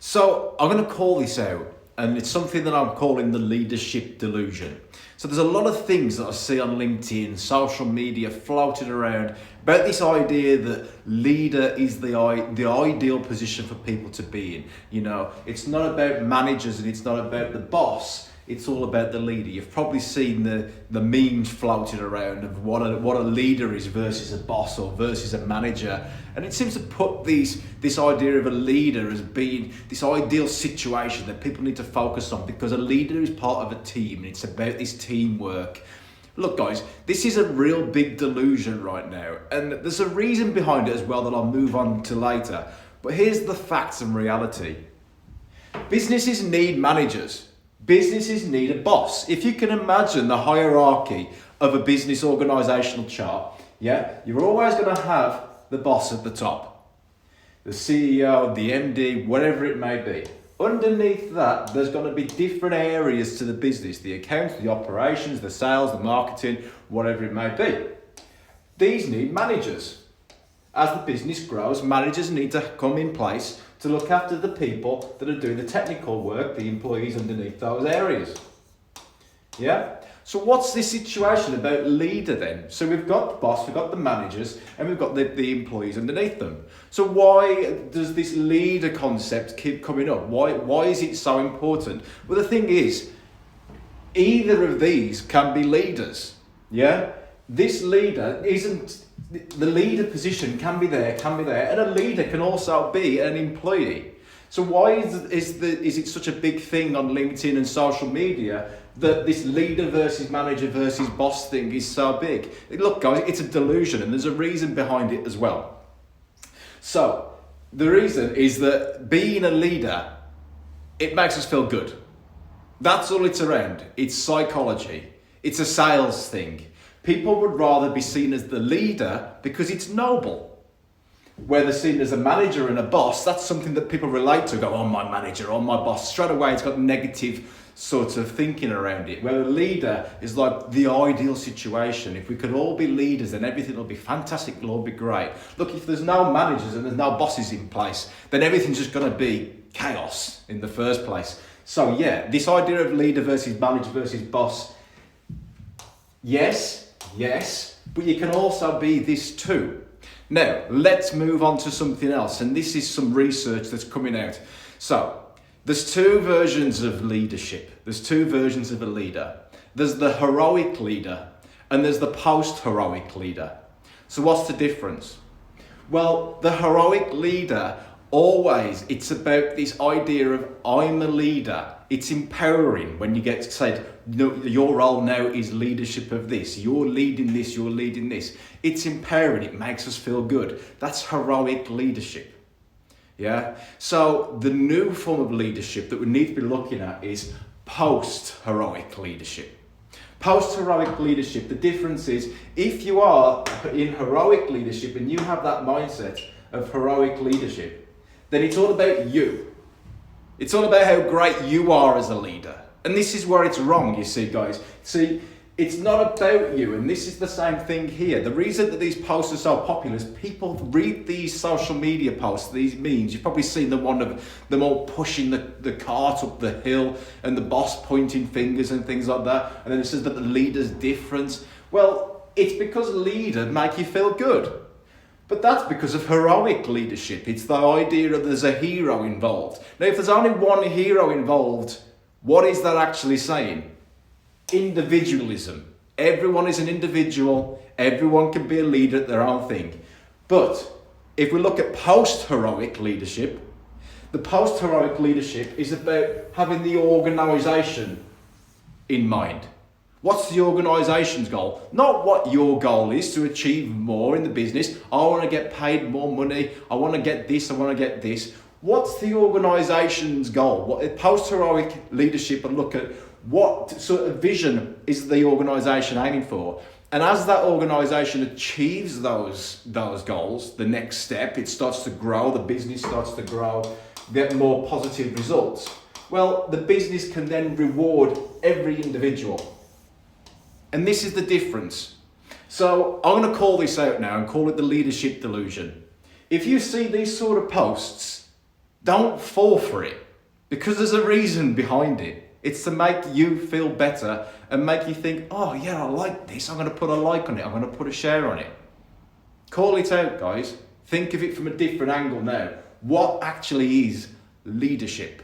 So I'm going to call this out, and it's something that I'm calling the leadership delusion. So there's a lot of things that I see on LinkedIn, social media floated around about this idea that leader is the ideal position for people to be in. You know, it's not about managers and it's not about the boss. It's all about the leader. You've probably seen the memes floated around of what a leader is versus a boss or versus a manager. And it seems to put this idea of a leader as being this ideal situation that people need to focus on, because a leader is part of a team and it's about this teamwork. Look guys, this is a real big delusion right now, and there's a reason behind it as well that I'll move on to later. But here's the facts and reality. Businesses need managers. Businesses need a boss. If you can imagine the hierarchy of a business organizational chart, you're always going to have the boss at the top. The CEO, the MD, whatever it may be. Underneath that, there's going to be different areas to the business, the accounts, the operations, the sales, the marketing, whatever it may be. These need managers. As the business grows, managers need to come in place to look after the people that are doing the technical work, the employees underneath those areas. Yeah? So what's this situation about leader then? So we've got the boss, we've got the managers, and we've got the employees underneath them. So why does this leader concept keep coming up? Why is it so important? Well, the thing is, either of these can be leaders. Yeah? This leader isn't, the leader position can be there, and a leader can also be an employee. So why is it such a big thing on LinkedIn and social media that this leader versus manager versus boss thing is so big? Look guys, it's a delusion, and there's a reason behind it as well. So the reason is that being a leader, it makes us feel good. That's all it's around. It's psychology. It's a sales thing. People would rather be seen as the leader because it's noble. Where they're seen as a manager and a boss, that's something that people relate to. Go, oh, my manager, oh, my boss. Straight away, it's got negative sort of thinking around it. Where a leader is like the ideal situation. If we could all be leaders, then everything will be fantastic, it'll all be great. Look, if there's no managers and there's no bosses in place, then everything's just going to be chaos in the first place. So yeah, this idea of leader versus manager versus boss, yes, but you can also be this too. Now, let's move on to something else, and this is some research that's coming out. So, there's two versions of leadership. There's two versions of a leader. There's the heroic leader, and there's the post-heroic leader. So what's the difference? Well, the heroic leader, always, it's about this idea of I'm a leader. It's empowering when you get said, no, your role now is leadership of this. You're leading this, you're leading this. It's empowering, it makes us feel good. That's heroic leadership. Yeah? So the new form of leadership that we need to be looking at is post-heroic leadership. Post-heroic leadership, the difference is if you are in heroic leadership and you have that mindset of heroic leadership, then it's all about you. It's all about how great you are as a leader. And this is where it's wrong, you see, guys. See, it's not about you, and this is the same thing here. The reason that these posts are so popular is people read these social media posts, these memes. You've probably seen the one of them all pushing the cart up the hill and the boss pointing fingers and things like that. And then it says that the leader's different. Well, it's because leaders make you feel good. But that's because of heroic leadership. It's the idea of there's a hero involved. Now, if there's only one hero involved, what is that actually saying? Individualism. Everyone is an individual. Everyone can be a leader at their own thing. But if we look at post-heroic leadership, the post-heroic leadership is about having the organisation in mind. What's the organisation's goal? Not what your goal is to achieve more in the business. I want to get paid more money. I want to get this. I want to get this. What's the organisation's goal? What post-heroic leadership and look at what sort of vision is the organisation aiming for? And as that organisation achieves those goals, the next step, it starts to grow, the business starts to grow, get more positive results. Well, the business can then reward every individual. And this is the difference. So I'm going to call this out now and call it the leadership delusion. If you see these sort of posts, Don't fall for it, because there's a reason behind it. It's to make you feel better and make you think, oh yeah, I like this, I'm going to put a like on it, I'm going to put a share on it. Call it out, guys. Think of it from a different angle now. What actually is leadership?